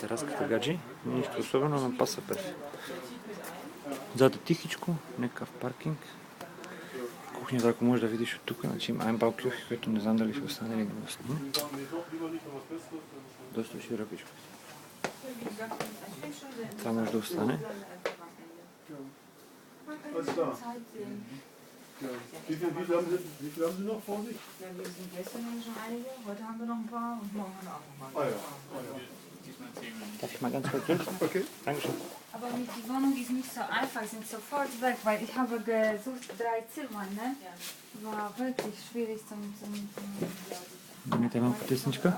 Разката гаджи, нищо особено, но па супер. Зад е тихичко, някакъв паркинг. Кухнята, ако можеш да видиш от тук, значи има Einbauküche, което не знам дали ще остане или не остане. Доста широкичко. Това може да остане. Wie viel haben Sie noch vor sich? Ja, wir sind gestern schon einige, heute haben wir noch ein paar und morgen haben wir auch noch mal. Ah ja. Darf ich mal ganz kurz hin? Okay. Dankeschön. Aber die Wohnung ist nicht so einfach, sind sofort weg, weil ich habe gesucht 3 Zimmer, ne? War wirklich schwierig zum Имате една потесничка.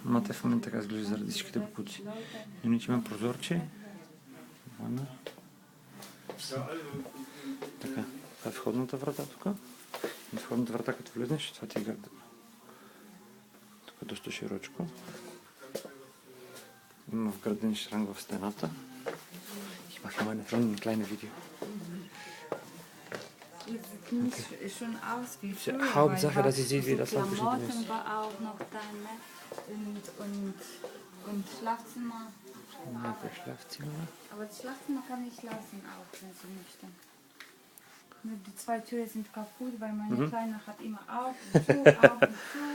Но те в момента така изглежда заради всичките покуци. Иначе има прозорче. Вана. Така, това е входната врата тук. И входната врата, като влезнеш, това ти е гарда. Тук е доста широчко. Има вграден шранк в стената. Ich mache meine Freundin ein kleines Video. Sieht schon aus wie früher. Hauptsache, dass sie sieht, wie das Klamotten abgeschnitten ist. war auch noch da, ne? Und Schlafzimmer. Ja, für Schlafzimmer. Aber das Schlafzimmer kann ich lassen auch, wenn sie möchte. Nur die 2 Türen sind kaputt, weil meine Kleine hat immer auf und zu, auf und zu.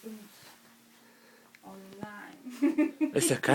Und oh nein. Ist ja kein